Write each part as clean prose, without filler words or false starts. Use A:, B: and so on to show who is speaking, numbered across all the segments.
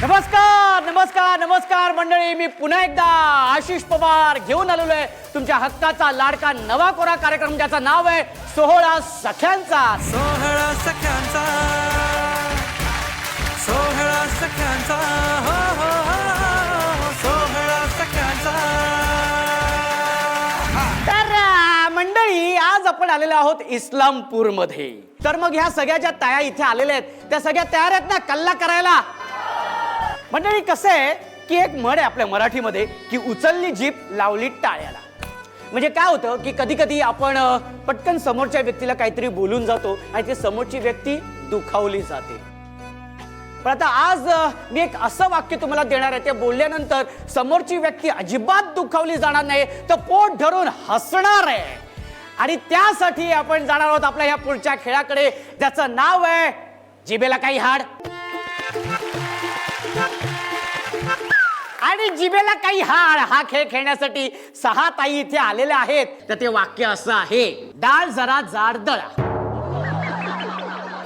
A: नमस्कार नमस्कार नमस्कार मंडळी, मी पुन्हा एकदा आशिष पवार घेऊन आलेलो आहे तुमच्या हक्काचा लाडका नवा कोरा कार्यक्रम, ज्याचं नाव आहे सोहळा सख्यांचा.
B: सोहळा सख्यांचा, सोहळा सख्यांचा, हो हो हो, सोहळा सख्यांचा.
A: तर मंडळी, आज आपण आलेलो आहोत इस्लामपूरमध्ये. तर मग ह्या सगळ्या ज्या ताया इथे आलेल्या आहेत त्या सगळ्या तयार आहेत ना कल्ला करायला? मंडळी, कसं आहे की एक म्हण आहे आपल्या मराठीमध्ये की उचलली जीभ लावली टाळ्याला. म्हणजे काय होतं की कधी कधी आपण पटकन समोरच्या व्यक्तीला काहीतरी बोलून जातो आणि ती समोरची व्यक्ती दुखावली जाते. पण आता आज मी एक असं वाक्य तुम्हाला देणार आहे, ते बोलल्यानंतर समोरची व्यक्ती अजिबात दुखावली जाणार नाही, तर पोट धरून हसणार आहे. आणि त्यासाठी आपण जाणार आहोत आपल्या ह्या पुढच्या खेळाकडे, ज्याचं नाव आहे जिभेला काही हाड. आणि जिभेला काही हाड हा खेळ खेळण्यासाठी 6 ताई इथे आलेल्या आहेत. तर ते वाक्य असं आहे, डाळ जरा जाड दळा.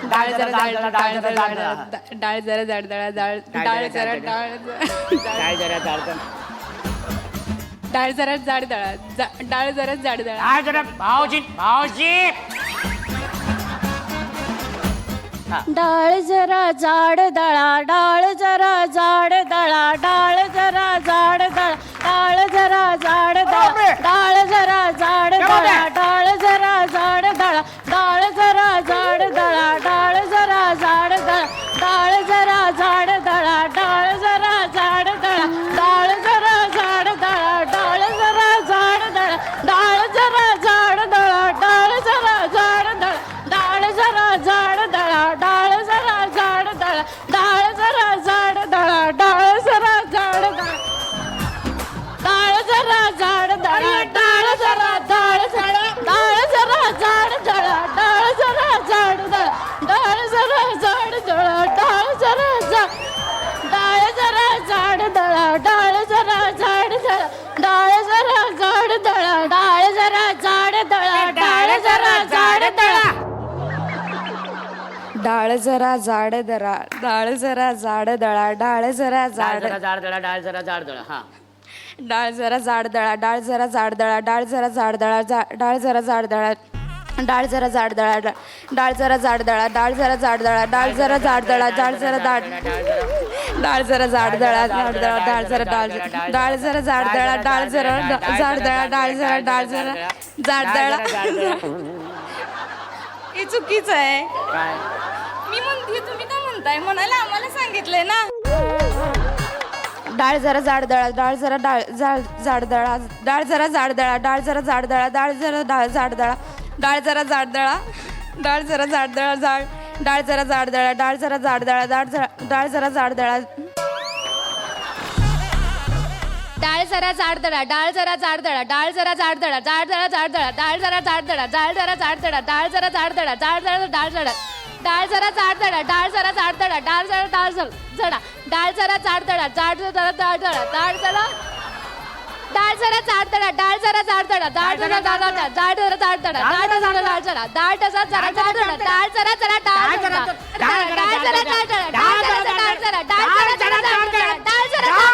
C: डाळ जरा जाड दळा, डाळ जरा जाड दळा, डाळ जरा जाड दळा, डाळ जरा
A: डाळ जरा जाड दळा,
C: डाळ जरा जाड दळा, डाळ जरा जाड दळा.
A: डाळ जरा भाऊजी भाऊजी.
D: डाळ जरा जाड दळा, डाळ जरा जाड दळा, डाळ जरा जाड दळा, डाळ जरा जाड दळा, डाळ जरा जाड दळा, डाळ जरा जाड दळा, डाळ जरा जाड दळा, डाळ जरा जाड दळा, डाळ जरा जाड दळा, डाळ जरा जाड दळा, डाळ जरा जाड दळा, डाळ जरा जाड दळा, डाळ जरा जाड दळा, डाळ जरा जाड दळा, डाळ जरा जाड दळा, डाळ जरा जाड दळा, डाळ जरा जाड दळा, डाळ जरा जाड दळा, डाळ जरा जाड दळा, डाळ जरा डाळ जरा डाळ जरा जाड दळा, डाळ जरा जाड दळा, डाळ जरा जाड दळा, डाळ जरा जाड, डाळ जरा जाड दळा, डाळ जरा जाड दळा, डाळ जरा जाड दळा, डाळ जरा जाड दळा, डाळ जरा जाड दळा,
C: डाळ जरा जाड दळा, डाळ जरा जाड दळा, डाळ जरा
A: डाळ
C: जाड
A: जरा जाड दळा, डाळ जरा जाड दळा. हा,
C: डाळ जरा जाड दळा, डाळ जरा जाड दळा, डाळ जरा जाड दळा, डाळ जरा जाड दळा, डाळ जरा जाड दळा, डाळ जरा जाड दळा, डाळ जरा जाड दळा, डाळ जरा जाड दळा, डाळ जरा जाड, डाळ जरा जाड दळा, जाड दळा, डाळ जरा डाळ जरा जाड दळा, डाळ जरा जाड दळा, डाळ जरा जाड दळा. हे चुकीचं आहे.
A: काय
C: मी म्हणते, तुम्ही काय म्हणताय? म्हणायला आम्हाला सांगितलंय ना. डाळ जरा जाड दळा, डाळ जरा जाड दळा, डाळ जरा जाड दळा, डाळ जरा जाड दळा, डाळ जरा जाड दळा, डाळ जरा जाड दळा, डाळ जरा जाड दळा, डाळ जरा जाड दळा, डाळ जरा जाड दळा, डाळ जरा जाड दळा,
D: डाळ जरा जाड दळा, डाळ जरा जाड दळा, डाळ जरा जाड दळा, डाळ जरा जाड दळा, डाळ जरा जाड दळा, डाळ जरा जाड दळा, डाळ जरा जाड दळा, डाळ जरा डाळ जळा, डाळ जरा जाड दळा, डाळ जरा जाड दळा, डाळ जरा डाळ जळा, डाळ जरा जाड दळा, डाळ जरा डाळ जळा, डाळ जरा डाळ जरा जाड दळा, डाळ जरा जाड दळा, डाळ जरा डाळ दळा, डाळ जरा जाड दळा, डाळ जरा डाळ जळा, डाळ जरा जरा जाड दळा, डाळ जरा जरा डाळ जळा, डाळ जरा जाड दळा, डाळ जरा डाळ जळा, डाळ जरा जरा जाड दळा, डाळ जरा जाड दळा, डाळ जरा डाळ जळा, डाळ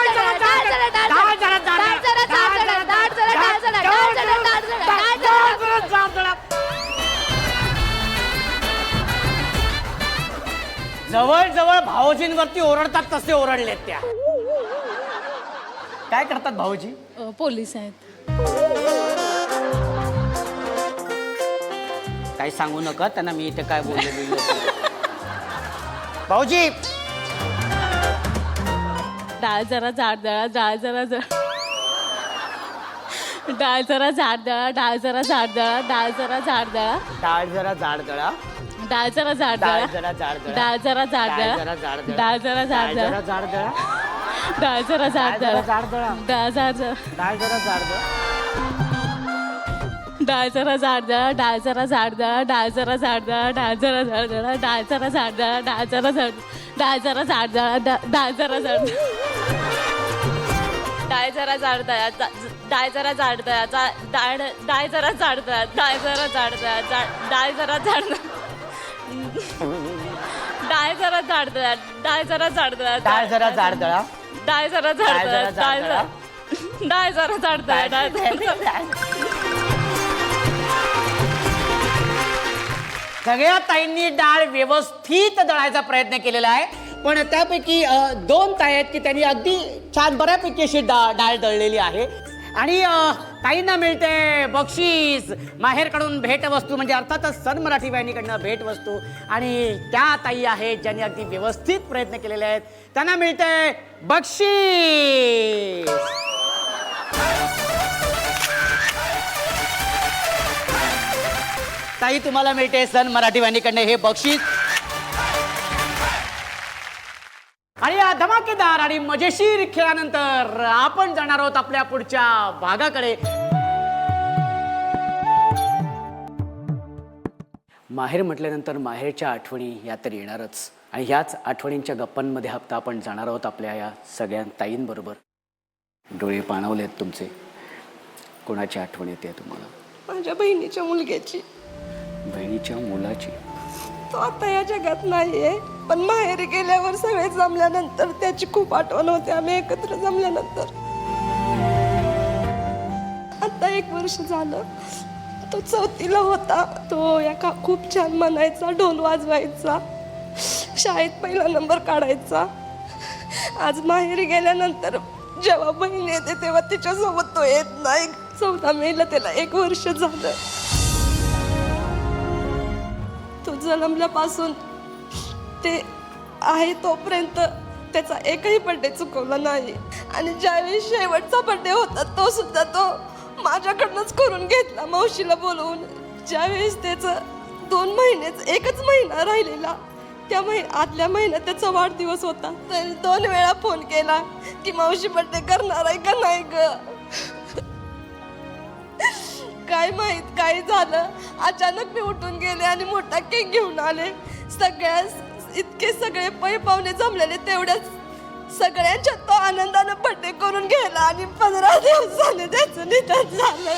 D: जरा जाड दळा, डाळ जरा डाळ जळा, डाळ जरा डाळ जळा, डाळ जरा जाड दळा.
A: जवळ जवळ भाऊजींवरती ओरडतात तसे ओरडलेत त्या. काय करतात भाऊजी?
C: पोलीस आहेत.
A: काही सांगू नका त्यांना, मी इथे काय बोललेलो. भाऊजी,
C: डाळ जरा जाड दळा, डाळ जरा डाळ जरा जाड दळा, डाळ जरा जाड दळा, डाळ जरा जाड दळा,
A: डाळ जरा जाड दळा,
C: डाळ जरा जाड
A: डाळ
C: दळा,
A: जरा जाड दळा,
C: डाळ जरा जाड
A: डाळ
C: दळा,
A: जरा जाड दळा,
C: डाळ जरा जाड
A: डाळ
C: दळा,
A: जरा जाड दळा,
C: डाळ जरा जाड
A: डाळ जरा
C: दळा,
A: जाड दळा,
C: डाळ जरा
A: डाळ जरा जाड दळा,
C: डाळ जरा जाड दळा, डाळ जरा जाड दळा, डाळ जरा जाड दळा, डाळ जरा जाड दळा, डाळ जरा जाड दळा, डाळ जरा जाड, डाळ जरा जाड दळा, डाळ जरा जाड, डाळ जरा जाड दळा, डाळ जरा जाड दळा, डाळ जरा जाड दळा, डाळ जरा जाड दळा, डाळ जरा जाड,
D: डाळ जरा जाड दळा डाळ जरा जाड दळा
A: डाळ जरा जाड दळा
D: डाळ जरा जाड दळा डाळ जरा जाड दळा डाळ
A: सगळ्या ताईंनी डाळ व्यवस्थित दळायचा प्रयत्न केलेला आहे, पण त्यापैकी 2 ताई आहेत की त्यांनी अगदी छान बऱ्यापैकी अशी डाळ दळलेली आहे. आणि ताईंना मिळते बक्षीस, माहेरकडून भेटवस्तू, म्हणजे अर्थातच सन मराठी वाहिनीकडनं भेटवस्तू. आणि त्या ताई आहेत ज्यांनी अगदी व्यवस्थित प्रयत्न केलेले आहेत, त्यांना मिळते बक्षीस. ताई, तुम्हाला मिळते सन मराठी वाहिनीकडनं हे बक्षीस. आणि या धमाकेदार आणि मजेशीर खेळानंतर आपण जाणार आहोत आपल्या पुढच्या भागाकडे. माहेर म्हटल्यानंतर माहेरच्या आठवणी या तर येणारच, आणि ह्याच आठवणींच्या गप्पांमध्ये हप्ता आपण जाणार आहोत आपल्या या सगळ्या ताईंबरोबर. डोळे पाणावलेत तुमचे. कोणाची आठवण येते तुम्हाला?
E: माझ्या बहिणीच्या मुलग्याची.
A: बहिणीच्या मुलाची?
E: तो आता या जगात नाहीये, पण माहेरी गेल्यावर सगळे जमल्यानंतर त्याची खूप आठवण होते. आम्ही एकत्र जमल्यानंतर आता 1 वर्ष झालं. तो 4थीला होता. तो खूप छान म्हणायचा, ढोल वाजवायचा, शाळेत पहिला नंबर काढायचा. आज माहेरी गेल्यानंतर जेव्हा बहीण येते तेव्हा तिच्यासोबत तो येत नाही. 14 मेला त्याला 1 वर्ष झालं. तो जन्मल्यापासून ते आहे तोपर्यंत त्याचा एकही बर्थडे चुकवला नाही. आणि ज्यावेळी शेवटचा बर्थडे होता तो सुद्धा तो माझ्याकडनंच करून घेतला, मावशीला बोलवून. ज्यावेळेस त्याचं 2 महिनेच 1च महिना राहिलेला, त्या आदल्या महिन्यात त्याचा वाढदिवस होता. तर 2 वेळा फोन केला की मावशी बर्थडे करणार आहे का नाही ग. काय माहित काय झालं, अचानक मी उठून गेले आणि मोठा केक घेऊन आले. इतके सगळे पै पाहुणे जमलेले, तेवढ्याच सगळ्यांच्या तो आनंदानं बर्थडे करून गेला. आणि 15 दिवसाने त्याचं निधन झालं.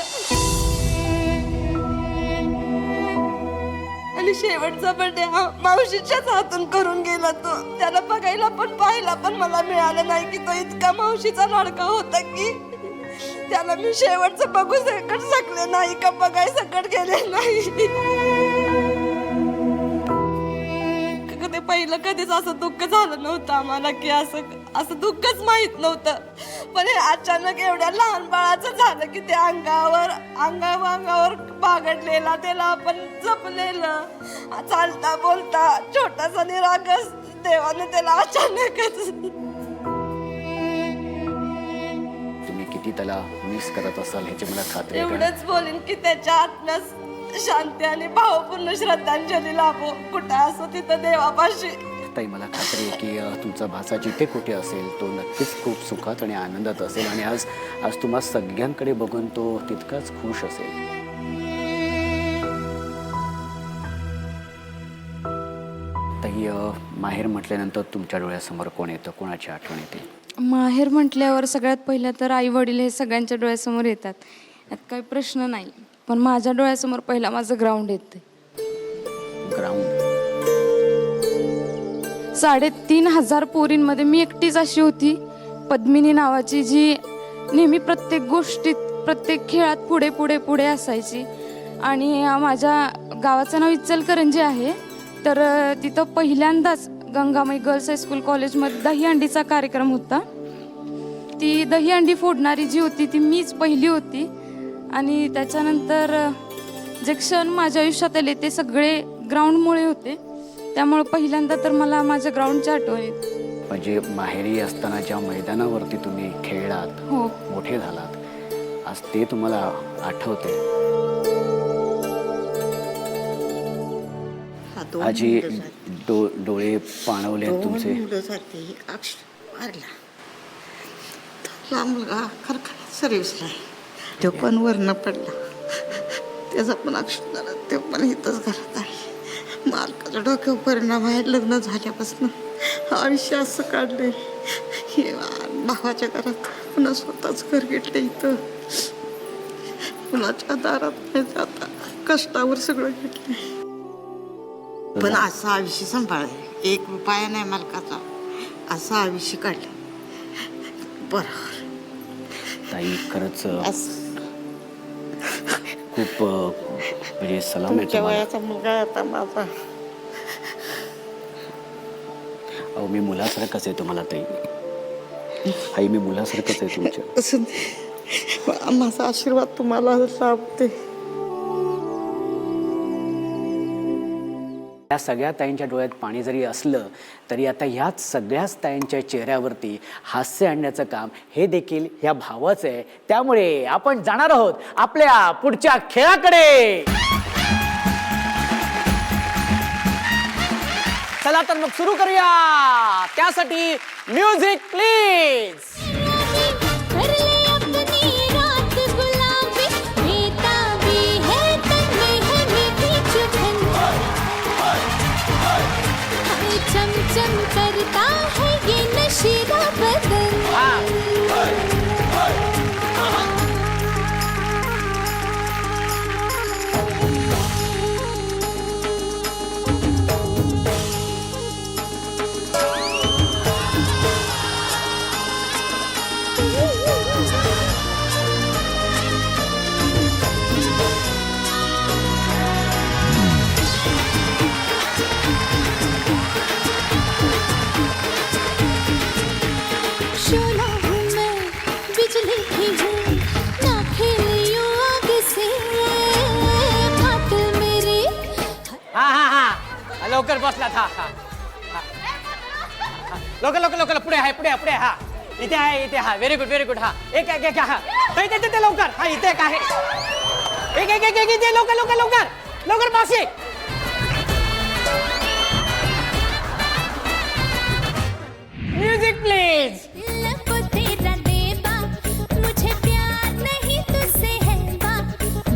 E: आणि शेवटचा बर्थडे हा मावशीच्याच हातून करून गेला. तो त्याला बघायला पण पाहायला पण मला मिळालं नाही की तो इतका मावशीचा लाडका होता की त्याला मी शेवटचं बघू शकले नाही का बघाय सकट गेले नाही. ते पहिलं कधीच असं दुःख झालं नव्हतं आम्हाला की असं दुःखच माहित नव्हतं. पण हे अचानक एवढ्या लहान बाळाचं झालं की ते अंगावर बागडलेला, त्याला आपण जपलेलं, चालता बोलता छोटासा निरागस देवानं त्याला अचानकच.
A: किती त्याला मिस करत असाल ह्याची मला खात्री आहे.
E: एवढंच बोलीन की त्याच्या आत्म्यास शांती आणि भावपूर्ण श्रद्धांजली लाभो, कुठं असो तिथं देवापाशी.
A: ताई, मला खात्री आहे की तुमचा भाचा जिथे कुठे असेल तो नक्कीच खूप सुखात आणि आनंदात असेल. आणि आज तुम्हा सगळ्यांकडे बघून तो तितकाच खुश असेल. ताई, माहेर म्हटल्यानंतर तुमच्या डोळ्यासमोर कोण येतं, कोणाची आठवण येते?
C: माहेर म्हटल्यावर सगळ्यात पहिलं तर आई वडील हे सगळ्यांच्या डोळ्यासमोर येतात, यात काही प्रश्न नाही. पण माझ्या डोळ्यासमोर पहिला माझं ग्राउंड येतं.
A: ग्राउंड?
C: 3500 पोरींमध्ये मी एकटीच अशी होती पद्मिनी नावाची, जी नेहमी प्रत्येक गोष्टीत प्रत्येक खेळात पुढे पुढे पुढे असायची. आणि माझ्या गावाचं नाव इचलकरंजी आहे. तर तिथं पहिल्यांदाच गंगामाई गर्ल्स हायस्कूल कॉलेजमध्ये दहीहंडीचा कार्यक्रम होता. ती दहीहंडी फोडणारी जी होती ती मीच पहिली होती. आणि त्याच्यानंतर जे क्षण माझ्या आयुष्यात आले ते सगळे ग्राउंडमुळे होते. त्यामुळे पहिल्यांदा तर मला माझ्या ग्राउंडची आठवण येते.
A: म्हणजे माहेरी असताना ज्या मैदानावरती तुम्ही खेळलात,
C: हो,
A: मोठे झालात, आज ते तुम्हाला आठवते? आजी, डोळे पाणवले तुमचे.
F: मारला मुलगा कारखान्यात सर्व्हिसला आहे. तो पण वरनं पडला, त्याचा पण अक्षर झाला. तो पण इथंच घरात आहे. मालकाच्या डोक्यावर परिणाम आहे. लग्न झाल्यापासून आयुष्य असं काढलंय. हे भावाच्या घरात पुन्हा स्वतःच घर घेतलं, इथं कुणाच्या दारात नाही जाता, कष्टावर सगळं घेतलंय. पण असं आयुष्य सांभाळलंय. 1 रुपया नाही मालकाचा असं आयुष्य काढलं. बरोबर
A: ताई खरंच
F: असं
A: खूप म्हणजे सलाम आहे
F: तुमच्या
A: तुम्हाला.
F: वयाचा मुलगा आहे आता माझा.
A: अहो मी मुलासारखंच आहे तुम्हाला ताई. आई मी मुलासारखंच आहे तुमच्या.
F: असं माझा आशीर्वाद तुम्हाला लाभते.
A: या सगळ्या ताईंच्या डोळ्यात पाणी जरी असलं तरी आता ह्याच सगळ्याच ताईंच्या चेहऱ्यावरती हास्य आणण्याचं काम हे देखील ह्या भावाचं आहे. त्यामुळे आपण जाणार आहोत आपल्या पुढच्या खेळाकडे. चला तर मग सुरू करूया. त्यासाठी म्युझिक प्लीज.
D: कर ले अपनी रात गुलाबी, बेताबी है तन में है मीठी चुभन, हाय चम चम करता है ये नशीला बदन. शोला हूँ मैं, बिजली भी हूँ, ना खेलियो आग से, फाटल मेरी.
A: हा हा हा लवकर बसलात. हा हा हा. लवकर लवकर लवकर पुढे आहे पुढे आहे, पुढे आहे. हा इथे आहे इथे. हा व्हेरी गुड व्हेरी गुड. हा एक एक एक. हा इथे इथे लवकर. हा इथे एक आहे. एक एक एक इथे. लवकर लवकर लवकर लवकर पाशी. Music please.
D: दिल को तेरा देबा, मुझे प्यार नहीं तुझसे है बा,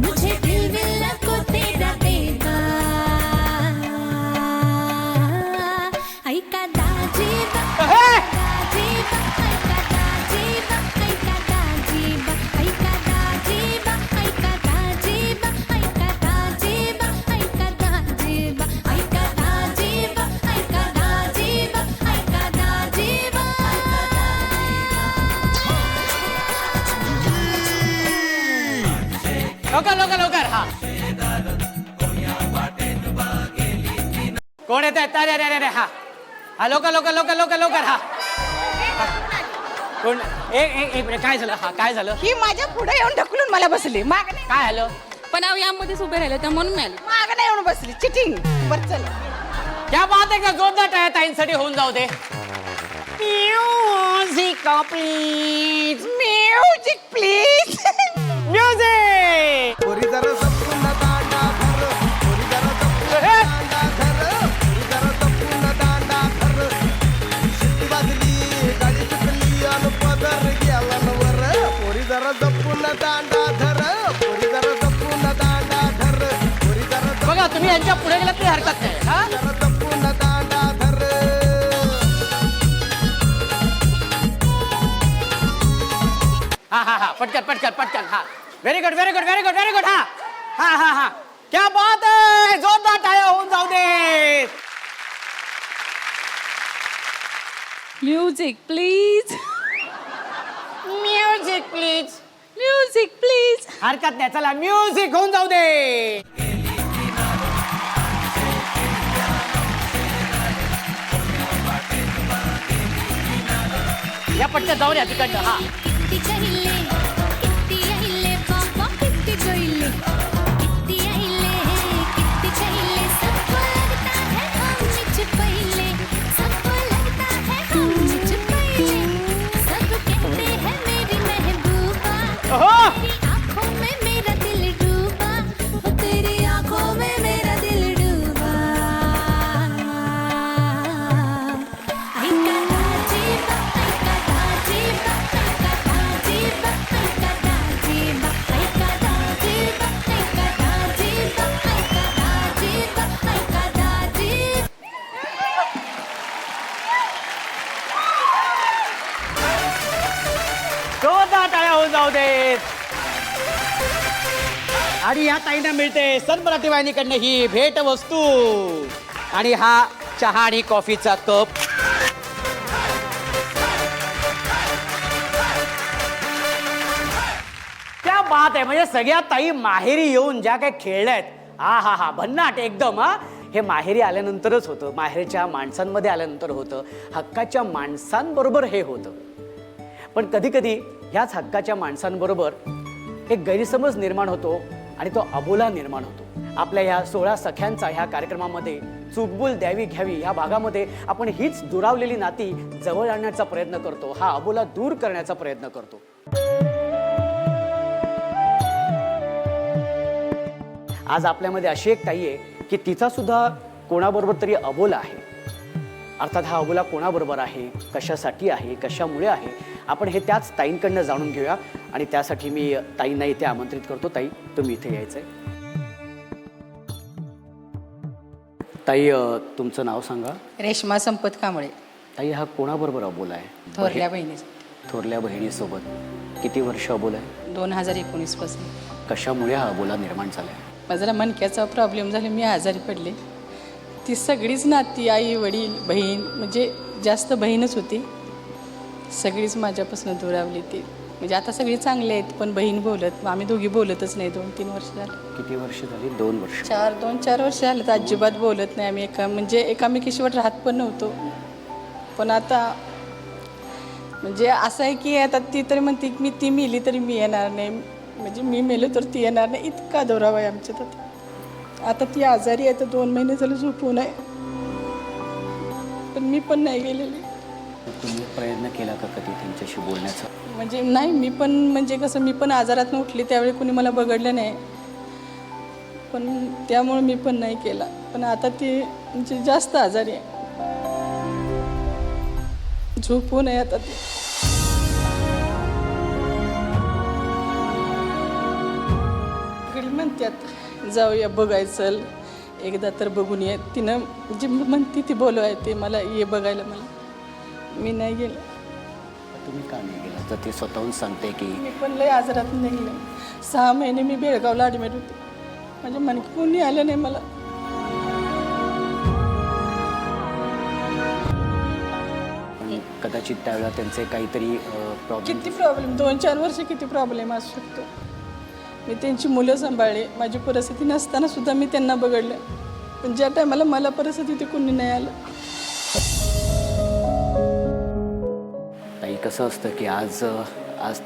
D: मुझे दिल को तेरा देबा. ऐका दाजीबा, दाजीबा, ऐका दाजीबा, ऐका दाजीबा, ऐका दाजीबा, ऐका दाजीबा, ऐका दाजीबा, ऐका दाजीबा, ऐका दाजीबा, ऐका दाजीबा, ऐका दाजीबा.
A: लवकर लवकर लवकर. हा कोण येत आहे? अरे अरे अरे. हा हा लवकर लवकर लवकर लवकर लवकर. हा कोण? एक एक एक मिनिट. काय झालं? हा काय झालं?
F: ही माझ्या पुढे येऊन ढकलून मला बसली. माग नाही
A: काय झालं?
C: पण अहो यामध्येच उभे राहिले तर म्हणून मिळाले.
F: माग नाही येऊन बसली. चिटिंग. बर चल.
A: क्या बात आहे. का जोरदार टाळ्या ताईंसाठी होऊन जाऊ दे. Music please.
F: Music please.
A: Music.
B: पोरी जरा जपून दांडा धर, पोरी जरा जपून दांडा धर, पोरी जरा जपून दांडा धर. शिट्टी वाजली, गाडी सुटली अन पदर गेला वर. पोरी जरा जपून दांडा धर, पोरी जरा जपून दांडा धर, पोरी जरा
A: बघा तुम्ही यांच्या पुढे गेलात तरी हरकत नाही. हा
B: जरा जपून दांडा धर.
A: हा हा हा पटकन पटकन पटकन. हा very good very good very good very good. हा हा हा हा क्या बात आहे. जोरदार टाळ्या होऊन जाऊ दे.
C: Music please.
A: Music please.
C: Music please.
A: हरकत नाही. चला म्युझिक होऊन जाऊ दे. या पट्ट्यात जाऊन या तिकडनं. हा
D: किती चहिले, किती अहिले, बाबा किती जोइले, किती अहिले, किती चहिले. सबको लगता है हम मुझ पहिले, सबको लगता है हम मुझ पहिले. सब कहते हैं मेरी महबूबा,
A: ओहो.
D: तेरी आंखों में मेरा दिल डूबा, ओ तेरी आंखों में मेरा दिल डूबा. ऐका दाजीबा, ऐका दाजीबा, ऐका दाजीबा, ऐका दाजीबा, ऐका दाजीबा, ऐका दाजीबा, ऐका दाजीबा, ऐका दाजीबा.
A: जोरदार टाळ्या होऊन जाऊ देत. आणि या ताईंना मिळते सन मराठी वाहिनीकडनं ही भेट वस्तू. आणि हा चहा आणि कॉफीचा कप. क्या बात आहे. म्हणजे सगळ्या ताई माहेरी येऊन ज्या काही खेळल्या आहेत, हा भन्नाट एकदम. हे माहेरी आल्यानंतरच होतं, माहेरच्या माणसांमध्ये आल्यानंतर होतं, हक्काच्या माणसांबरोबर हे होतं. पण कधी कधी ह्याच हक्काच्या माणसांबरोबर एक गैरसमज निर्माण होतो आणि तो अबोला निर्माण होतो. आपल्या ह्या 16 सख्यांचा ह्या कार्यक्रमामध्ये चूकबुल द्यावी घ्यावी ह्या भागामध्ये आपण हीच दुरावलेली नाती जवळ आणण्याचा प्रयत्न करतो, हा अबोला दूर करण्याचा प्रयत्न करतो. आज आपल्यामध्ये अशी एक ताई आहे की तिचा सुद्धा कोणाबरोबर तरी अबोला आहे. अर्थात हा अबोला कोणाबरोबर आहे, कशासाठी आहे, कशामुळे आहे, आपण हे त्याच ताईंकडनं जाणून घेऊया. आणि त्यासाठी मी ताईंना इथे आमंत्रित करतो. ताई, तुम्ही इथे यायचंय. ताई, तुमचं नाव सांगा.
G: रेश्मा संपत कांबळे.
A: ताई, हा कोणाबरोबर अबोला आहे?
G: थोरल्या बहिणी.
A: थोरल्या बहिणीसोबत. किती वर्ष अबोला आहे?
G: 2019 पासून.
A: कशामुळे हा अबोला निर्माण झालाय?
G: माझा मणक्याचा प्रॉब्लेम झाला, मी आजारी पडले. ती सगळीच नाती, आई वडील बहीण, म्हणजे जास्त बहीणच होती, सगळीच माझ्यापासून दुरावली. ती म्हणजे आता सगळी चांगली आहेत, पण बहीण बोलत, आम्ही दोघी बोलतच नाही. 2-3 वर्ष झाली.
A: किती वर्ष झाली? 2 वर्ष.
G: 2-4 वर्ष झालं तर अजिबात बोलत नाही आम्ही. म्हणजे एकामेकीशिवाय राहत पण नव्हतो. पण आता म्हणजे असं आहे की आता ती तरी म्हणते की ती मेली तरी मी येणार नाही, म्हणजे मी मेलो तर ती येणार नाही, इतका दुरावा आहे आमच्यात. आता ती आजारी आहे तर 2 महिने झाले झोपून आहे, पण मी पण नाही गेलेली.
A: तुम्ही प्रयत्न केला का कधी त्यांच्याशी बोलण्याचा?
G: म्हणजे नाही, मी पण म्हणजे कसं, मी पण आजारात उठली त्यावेळी कुणी मला बघडलं नाही, पण त्यामुळे मी पण नाही केला. पण आता ती म्हणजे जास्त आजारी आहे, झोपून आहे आता ती. घरी म्हणतात जाऊया बघायचं, एकदा तर बघून ये. तिनं म्हणजे म्हणते ती बोलवाय ते मला ये बघायला, मला मी नाही गेले.
A: तुम्ही का नाही गेला? तर ती स्वतःहून सांगते की
G: मी पण लय आजारात नाही गेले. 6 महिने मी बेळगावला ॲडमिट होते, म्हणजे मनकी कोणी आलं नाही मला.
A: कदाचित त्यावेळेला त्यांचे काहीतरी प्रॉब्लेम.
G: किती प्रॉब्लेम, 2-4 वर्ष किती प्रॉब्लेम असू शकतो. मी त्यांची मुलं सांभाळली, माझी परिस्थिती नसताना सुद्धा मी त्यांना बघडलं, पण ज्या टायमाला मला परिस्थिती ते कोणी नाही आलं.
A: ताई, कसं असतं की आज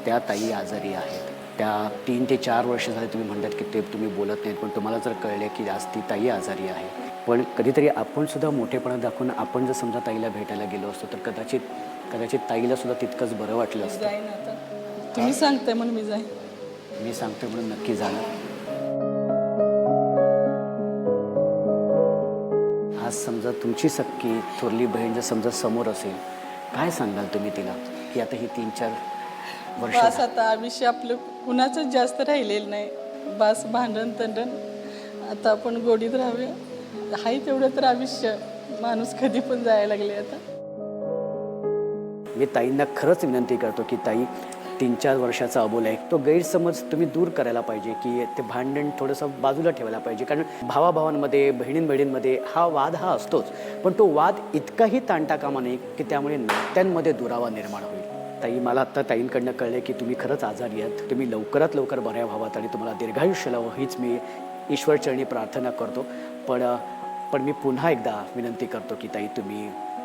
A: त्या ताई आजारी आहेत. त्या 3 ते 4 वर्ष झाले तुम्ही म्हणतात की ते तुम्ही बोलत नाहीत, पण तुम्हाला जर कळले की आज ती ताई आजारी आहे, पण कधीतरी आपण सुद्धा मोठेपणा दाखवून आपण जर समजा ताईला भेटायला गेलो असतो तर कदाचित ताईला सुद्धा तितकंच बरं वाटलं असतं.
G: जाईन आता, तुम्ही सांगताय म्हणून मी जाईन.
A: मी सांगतोय म्हणून नक्की जाणार. आज समजा तुमची सक्की थोरली बहीण जर समजा समोर असेल, काय सांगाल तुम्ही तिला की आता ही 3-4 वर्ष?
G: बस आता आयुष्य आपलं कुणाचंच जास्त राहिलेलं नाही, बस भांडण तंडण, आता आपण गोडीत राहूया. हाय तेवढं तर आयुष्य, माणूस कधी पण जायला लागले. आता
A: मी ताईंना खरंच विनंती करतो की ताई, 3-4 वर्षाचा अबोला आहे, तो गैरसमज तुम्ही दूर करायला पाहिजे की ते भांडण थोडंसं बाजूला ठेवायला पाहिजे. कारण भावाभावांमध्ये, बहिणींमध्ये हा वाद हा असतोच, पण तो वाद इतकाही ताणता कामा नये की त्यामुळे नात्यांमध्ये दुरावा निर्माण होईल. ताई, मला आत्ता ताईंकडनं कळले की तुम्ही खरंच आजारी आहात. तुम्ही लवकरात लवकर बऱ्या व्हावात आणि तुम्हाला दीर्घायुष्य लावं हीच मी ईश्वरचरणी प्रार्थना करतो. पण मी पुन्हा एकदा विनंती करतो की ताई,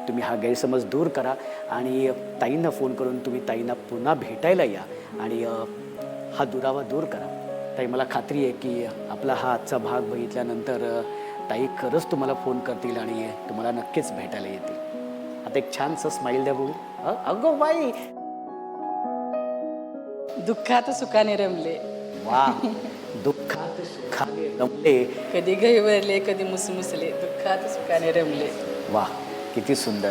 A: तुम्ही हा गैरसमज दूर करा आणि ताईंना फोन करून तुम्ही ताईंना पुन्हा भेटायला या आणि हा दुरावा दूर करा. ताई, मला खात्री आहे की आपला हा आजचा भाग बघितल्यानंतर ताई खरंच तुम्हाला फोन करतील आणि तुम्हाला नक्कीच भेटायला येतील. आता एक छानसं स्माईल द्या बघू. अगो बाई,
G: दुःखात सुखाने रमले.
A: वा, दुःखात सुखाने रमले.
G: कधी गहिवरले, कधी मुसमुसले, दुःखात सुखाने रमले.
A: वा, किती सुंदर.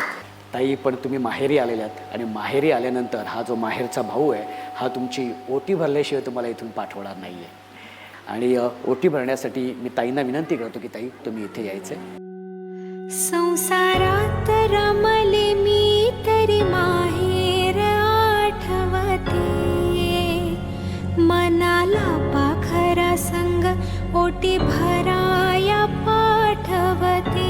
A: ताई, पण तुम्ही माहेरी आलेल्यात आणि माहेरी आल्यानंतर हा जो माहेरचा भाऊ आहे हा तुमची ओटी भरल्याशिवाय तुम्हाला इथून पाठवणार नाही आहे. आणि ओटी भरण्यासाठी मी ताईंना विनंती करतो की ताई, तुम्ही इथे यायचे.
H: संसारात रमले मी तरी माहेर आठवते, मनाला पाखरा संग ओटी भराया पाठवते.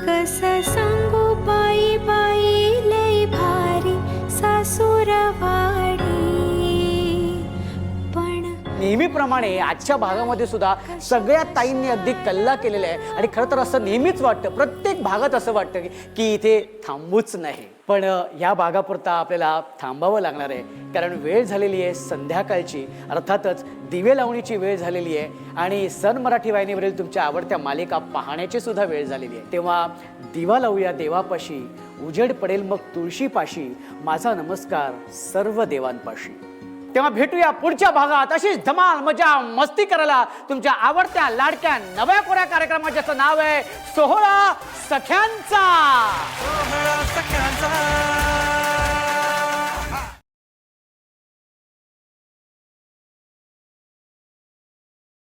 H: कस सांगू बाई बाई लय भारी सासूरवाडी पण
A: नेहमीप्रमाणे आजच्या भागामध्ये सुद्धा सगळ्या ताईंनी अगदी कल्ला केलेला आहे आणि खरं तर असं नेहमीच वाटतं, प्रत्येक भागात असं वाटतं की इथे थांबूच नाही. पण या भागापुरता आपल्याला थांबावं लागणार आहे, कारण वेळ झालेली आहे संध्याकाळची, अर्थातच दिवे लावणीची वेळ झालेली आहे आणि सन मराठी वाहिनीवरील तुमच्या आवडत्या मालिका पाहण्याची सुद्धा वेळ झालेली आहे. तेव्हा दिवा लावूया देवापाशी, उजेड पडेल मग तुळशीपाशी, माझा नमस्कार सर्व देवांपाशी. तेव्हा भेटूया पुढच्या भागात अशीच धमाल मजा मस्ती करायला तुमच्या आवडत्या लाडक्या नव्या कोऱ्या कार्यक्रमाचं नाव आहे सोहळा सख्यांचा.